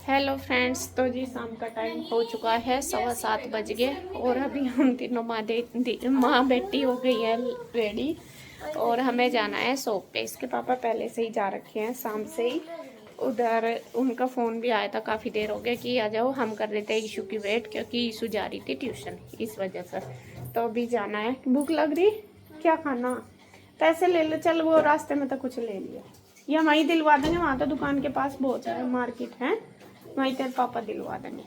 Hello friends, तो जी शाम का टाइम हो चुका है, 7:15 बज गए और अभी हम तीनों माँ बेटी हो गई है रेडी और हमें जाना है शॉप पे। इसके पापा पहले से ही जा रखे हैं, शाम से ही। उधर उनका फ़ोन भी आया था, काफ़ी देर हो गया कि आ जाओ। हम कर रहे थे ईशू की वेट क्योंकि ईशू जा रही थी ट्यूशन, इस वजह से। तो अभी जाना है। भूख लग रही, क्या खाना? पैसे ले लो, चल वो रास्ते में तो कुछ ले लिया, या वहीं दिलवा देंगे। वहाँ तो दुकान के पास बहुत सारे मार्केट है, वहीं तेरे पापा दिलवा देंगे।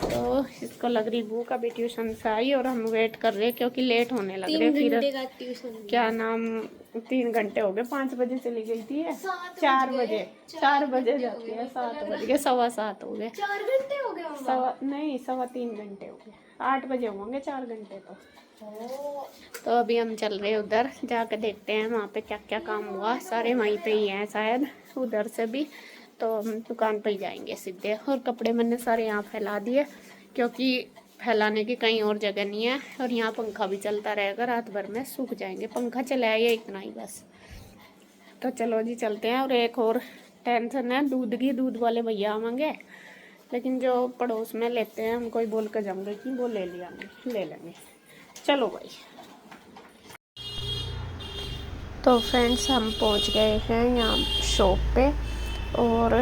तो इसको लग रही भूख, अभी ट्यूशन से आई और हम वेट कर रहे हैं क्योंकि लेट होने लग रहे। फिर क्या नाम, 3 घंटे हो गए, 5 बजे चली गई थी, 4 बजे, 4 बजे जाती है, 7 बज गए, 7:15 हो गए। 4 घंटे हो गए? सवा नहीं, 3.25 घंटे हो गए। 8 बजे होंगे 4 घंटे तो अभी हम चल रहे हैं उधर, जाकर देखते हैं वहाँ पे क्या क्या काम हुआ। सारे वहीं पे ही हैं शायद, उधर से भी। तो हम दुकान पर ही जाएंगे सीधे। और कपड़े मैंने सारे यहाँ फैला दिए क्योंकि फैलाने की कहीं और जगह नहीं है। और यहाँ पंखा भी चलता रहेगा, रात भर में सूख जाएंगे। पंखा चलाया इतना ही बस। तो चलो जी चलते हैं। और एक और टेंशन है दूध की, दूध वाले भैया आवेंगे, लेकिन जो पड़ोस में लेते हैं उनको ही बोल कर जाऊँगे कि वो ले लिया, नहीं ले लेंगे। चलो भाई। तो फ्रेंड्स हम पहुंच गए हैं यहाँ शॉप पे, और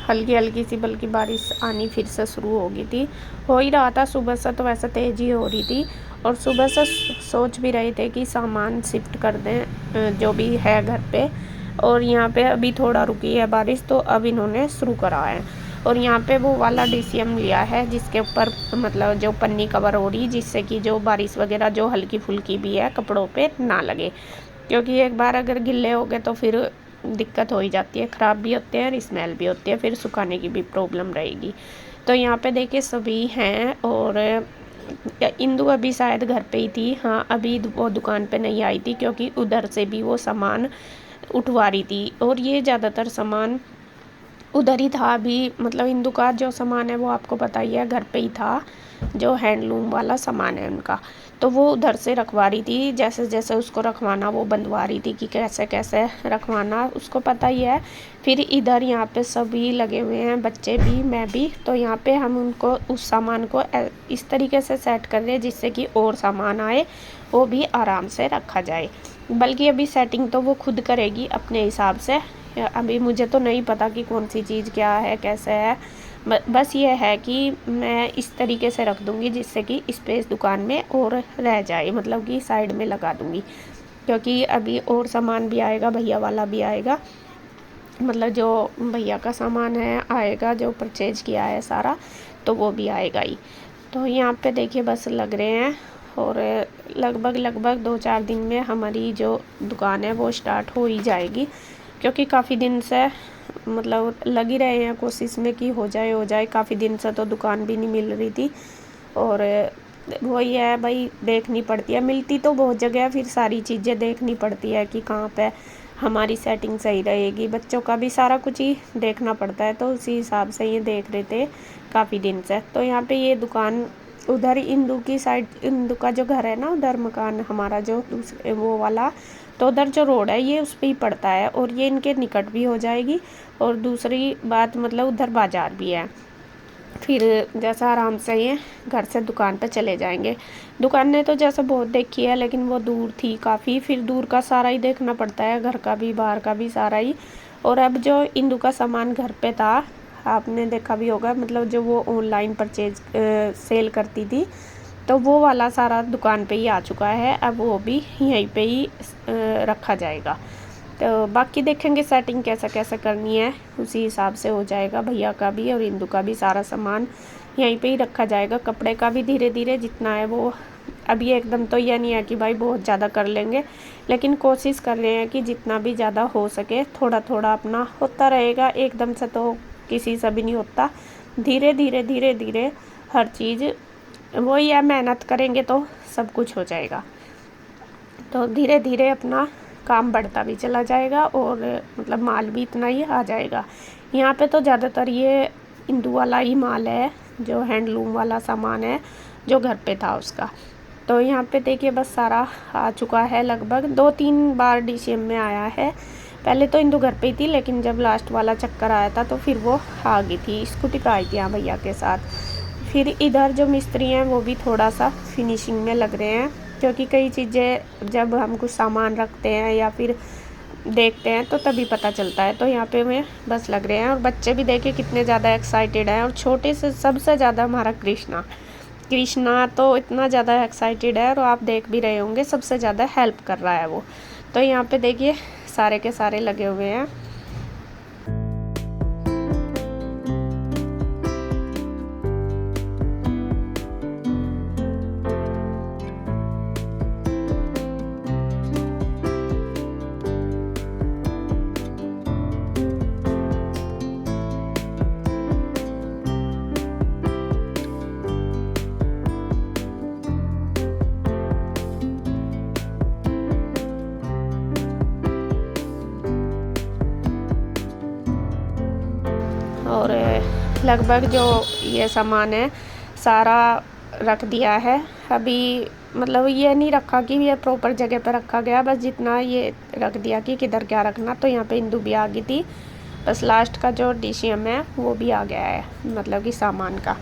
हल्की हल्की सी बल्कि बारिश आनी फिर से शुरू हो गई थी। हो ही रहा था सुबह से, तो वैसे तेज़ ही हो रही थी। और सुबह से सोच भी रहे थे कि सामान शिफ्ट कर दें जो भी है घर पे। और यहाँ पे अभी थोड़ा रुकी है बारिश, तो अब इन्होंने शुरू करा है। और यहाँ पे वो वाला DCM लिया है जिसके ऊपर मतलब जो पन्नी कवर हो रही, जिससे कि जो बारिश वगैरह जो हल्की फुल्की भी है कपड़ों पे ना लगे। क्योंकि एक बार अगर गिल्ले हो गए तो फिर दिक्कत हो ही जाती है, ख़राब भी होते हैं और स्मेल भी होती है, फिर सुखाने की भी प्रॉब्लम रहेगी। तो यहाँ पे देखिए सभी हैं। और इंदु अभी शायद घर पे ही थी, हाँ अभी वो दुकान पे नहीं आई थी क्योंकि उधर से भी वो सामान उठवा रही थी। और ये ज़्यादातर सामान उधर ही था अभी, मतलब इंदु का जो सामान है वो आपको पता ही है, घर पे ही था। जो हैंडलूम वाला सामान है उनका, तो वो उधर से रखवा रही थी। जैसे जैसे उसको रखवाना वो बंधवा रही थी कि कैसे कैसे रखवाना, उसको पता ही है। फिर इधर यहाँ पे सभी लगे हुए हैं, बच्चे भी, मैं भी। तो यहाँ पे हम उनको उस सामान को इस तरीके से सेट कर रहे हैं जिससे कि और सामान आए वो भी आराम से रखा जाए। बल्कि अभी सेटिंग तो वो खुद करेगी अपने हिसाब से। अभी मुझे तो नहीं पता कि कौन सी चीज़ क्या है कैसे है। बस ये है कि मैं इस तरीके से रख दूँगी जिससे कि स्पेस दुकान में और रह जाए, मतलब कि साइड में लगा दूँगी। क्योंकि अभी और सामान भी आएगा, भैया वाला भी आएगा, मतलब जो भैया का सामान है आएगा, जो परचेज किया है सारा, तो वो भी आएगा ही। तो यहाँ पे देखिए बस लग रहे हैं। और लगभग 2-4 दिन में हमारी जो दुकान है वो स्टार्ट हो ही जाएगी। क्योंकि काफ़ी दिन से मतलब लग ही रहे हैं कोशिश में कि हो जाए। काफ़ी दिन से तो दुकान भी नहीं मिल रही थी। और वही है भाई, देखनी पड़ती है, मिलती तो बहुत जगह है, फिर सारी चीज़ें देखनी पड़ती है कि कहाँ पे हमारी सेटिंग सही रहेगी। बच्चों का भी सारा कुछ ही देखना पड़ता है, तो उसी हिसाब से ये देख रहे थे काफ़ी दिन से। तो यहाँ पे ये दुकान उधर इंदु की साइड, इंदु का जो घर है ना उधर मकान हमारा जो दूसरे वो वाला, तो उधर जो रोड है ये उस पर ही पड़ता है और ये इनके निकट भी हो जाएगी। और दूसरी बात मतलब उधर बाज़ार भी है, फिर जैसा आराम से ये घर से दुकान पे चले जाएंगे। दुकानें तो जैसे बहुत देखी है लेकिन वो दूर थी काफ़ी, फिर दूर का सारा ही देखना पड़ता है, घर का भी बाहर का भी सारा ही। और अब जो इंदु का सामान घर पे था, आपने देखा भी होगा, मतलब जो वो ऑनलाइन परचेज सेल करती थी, तो वो वाला सारा दुकान पे ही आ चुका है। अब वो भी यहीं पे ही रखा जाएगा। तो बाकी देखेंगे सेटिंग कैसा कैसा करनी है, उसी हिसाब से हो जाएगा। भैया का भी और इंदु का भी सारा सामान यहीं पे ही रखा जाएगा। कपड़े का भी धीरे धीरे जितना है वो, अभी एकदम तो यह नहीं है कि भाई बहुत ज़्यादा कर लेंगे, लेकिन कोशिश कर रहे हैं कि जितना भी ज़्यादा हो सके थोड़ा थोड़ा अपना होता रहेगा। एकदम से तो किसी से भी नहीं होता, धीरे धीरे हर चीज़, वही है, मेहनत करेंगे तो सब कुछ हो जाएगा। तो धीरे धीरे अपना काम बढ़ता भी चला जाएगा और मतलब माल भी इतना ही आ जाएगा। यहाँ पे तो ज़्यादातर ये इंदु वाला ही माल है, जो हैंडलूम वाला सामान है जो घर पे था उसका। तो यहाँ पे देखिए बस सारा आ चुका है, लगभग 2-3 बार DCM में आया है, पहले तो इंदु घर पे ही थी, लेकिन जब लास्ट वाला चक्कर आया था तो फिर वो आ गई थी, स्कूटी पर आई थी यहाँ भैया के साथ। फिर इधर जो मिस्त्री हैं वो भी थोड़ा सा फिनिशिंग में लग रहे हैं, क्योंकि कई चीज़ें जब हम कुछ सामान रखते हैं या फिर देखते हैं तो तभी पता चलता है। तो यहाँ पे वे बस लग रहे हैं, और बच्चे भी देखिए कितने ज़्यादा एक्साइटेड हैं। और छोटे से सबसे ज़्यादा हमारा कृष्णा तो इतना ज़्यादा एक्साइटेड है, और आप देख भी रहे होंगे सबसे ज़्यादा हेल्प कर रहा है वो। तो यहाँ पे देखिए सारे के सारे लगे हुए हैं। और लगभग जो ये सामान है सारा रख दिया है। अभी मतलब ये नहीं रखा कि ये प्रॉपर जगह पर रखा गया, बस जितना ये रख दिया कि किधर क्या रखना। तो यहाँ पे इंदु भी आ गई थी, बस लास्ट का जो DCM है वो भी आ गया है, मतलब कि सामान का।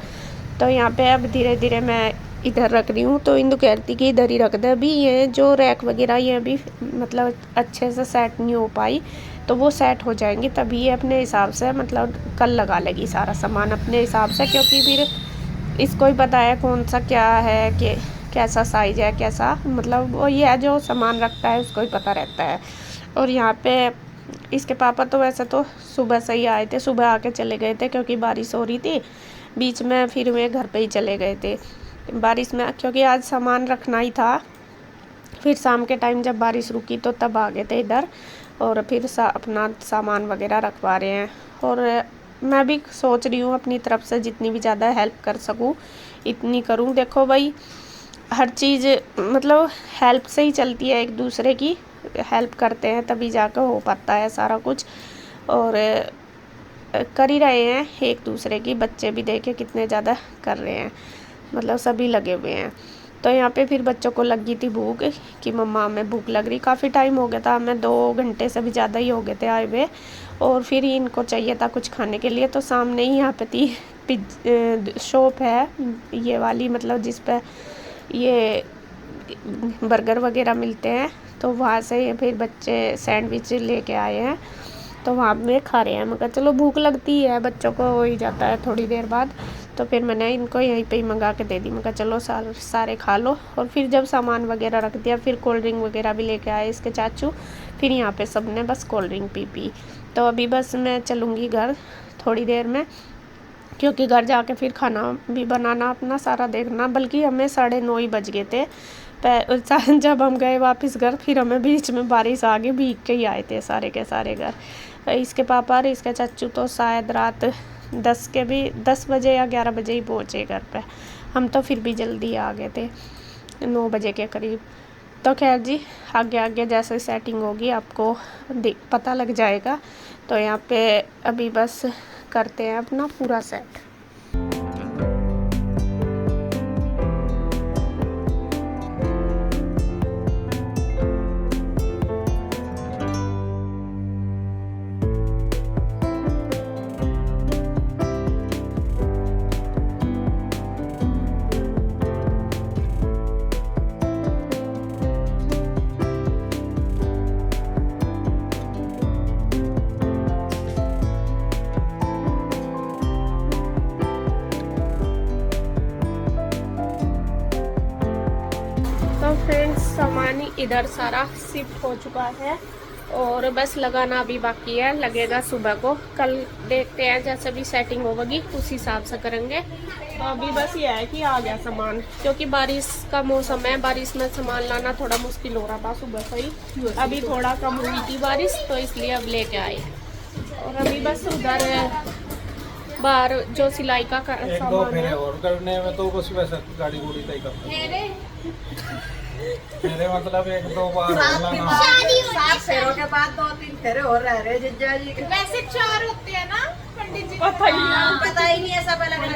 तो यहाँ पे अब धीरे धीरे मैं इधर रख रही हूँ। तो इंदु कहती कि इधर ही रख दे। अभी ये जो रैक वगैरह ये अभी मतलब अच्छे से सेट नहीं हो पाई, तो वो सेट हो जाएंगी तभी ये अपने हिसाब से मतलब कल लगा लेगी सारा सामान अपने हिसाब से, क्योंकि फिर इसको ही पता है कौन सा क्या है कि कैसा साइज़ है, कैसा मतलब वो ये है जो सामान रखता है उसको ही पता रहता है। और यहाँ पे इसके पापा तो वैसे तो सुबह से ही आए थे, सुबह आके चले गए थे क्योंकि बारिश हो रही थी बीच में, फिर वे घर पे ही चले गए थे बारिश में, क्योंकि आज सामान रखना ही था। फिर शाम के टाइम जब बारिश रुकी तो तब आ गए थे इधर, और फिर अपना सामान वगैरह रखवा रहे हैं। और मैं भी सोच रही हूँ अपनी तरफ से जितनी भी ज़्यादा हेल्प कर सकूँ इतनी करूँ। देखो भाई हर चीज़ मतलब हेल्प से ही चलती है, एक दूसरे की हेल्प करते हैं तभी जाकर हो पाता है सारा कुछ। और कर ही रहे हैं एक दूसरे की, बच्चे भी देखे कितने ज़्यादा कर रहे हैं, मतलब सभी लगे हुए हैं। तो यहाँ पे फिर बच्चों को लग गई थी भूख कि मम्मा हमें भूख लग रही। काफ़ी टाइम हो गया था, हमें 2 घंटे से भी ज़्यादा ही हो गए थे आए हुए, और फिर ही इनको चाहिए था कुछ खाने के लिए। तो सामने ही यहाँ पे थी शॉप है ये वाली, मतलब जिस पे ये बर्गर वगैरह मिलते हैं। तो वहाँ से फिर बच्चे सैंडविच लेके आए हैं, तो वहाँ में खा रहे हैं। मगर चलो भूख लगती है बच्चों को, हो ही जाता है थोड़ी देर बाद। तो फिर मैंने इनको यहीं पे ही मंगा के दे दी, मगर चलो सारे खा लो। और फिर जब सामान वगैरह रख दिया, फिर कोल्ड ड्रिंक वगैरह भी लेके आए इसके चाचू। फिर यहाँ पे सब ने बस कोल्ड ड्रिंक पी। तो अभी बस मैं चलूँगी घर थोड़ी देर में, क्योंकि घर जाके फिर खाना भी बनाना अपना सारा देखना। बल्कि हमें 9:30 ही बज गए थे जब हम गए वापस घर। फिर हमें बीच में बारिश आ गई, भीग के ही आए थे सारे के सारे घर। इसके पापा और इसके चाचू तो शायद रात 10 बजे या 11 बजे ही पहुँचे घर पे। हम तो फिर भी जल्दी आ गए थे 9 बजे के करीब। तो खैर जी, आगे आगे जैसे सेटिंग होगी आपको पता लग जाएगा। तो यहाँ पे अभी बस करते हैं अपना पूरा सेट। फ्रेंड्स सामान इधर सारा शिफ्ट हो चुका है, और बस लगाना अभी बाकी है, लगेगा सुबह को। कल देखते हैं जैसे भी सेटिंग होगी उस हिसाब से करेंगे। तो अभी बस ये है कि आ गया सामान, क्योंकि बारिश का मौसम है, बारिश में सामान लाना थोड़ा मुश्किल हो रहा था सुबह से ही। अभी थोड़ा कम हुई थी बारिश, तो इसलिए अब लेके आए। और अभी बस उधर बाहर जो सिलाई का सामान है और करने में तो बस वैसा गाड़ी गुड़ी तय कर मेरे मतलब 1-2 बार 7 फेरों के बाद 2-3 फेरे और रह रहे जिज्जा जी के। वैसे 4 होते हैं ना पंडित जी, पता ही ही नहीं ऐसा पहले कोई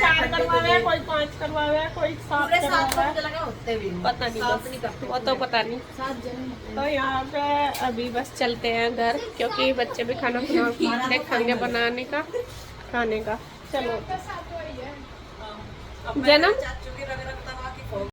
4 करवावे, कोई 5 करवावे, कोई 7 पूरे 7 करवावे, मुझे लगा होते भी नहीं। पता नहीं सात बस, नहीं करते। वो तो पता नहीं। तो यहाँ पे अभी बस चलते हैं घर, क्योंकि बच्चे भी खाना देखेंगे बनाने का, खाने का। चलो जन्म चाचू की रग रग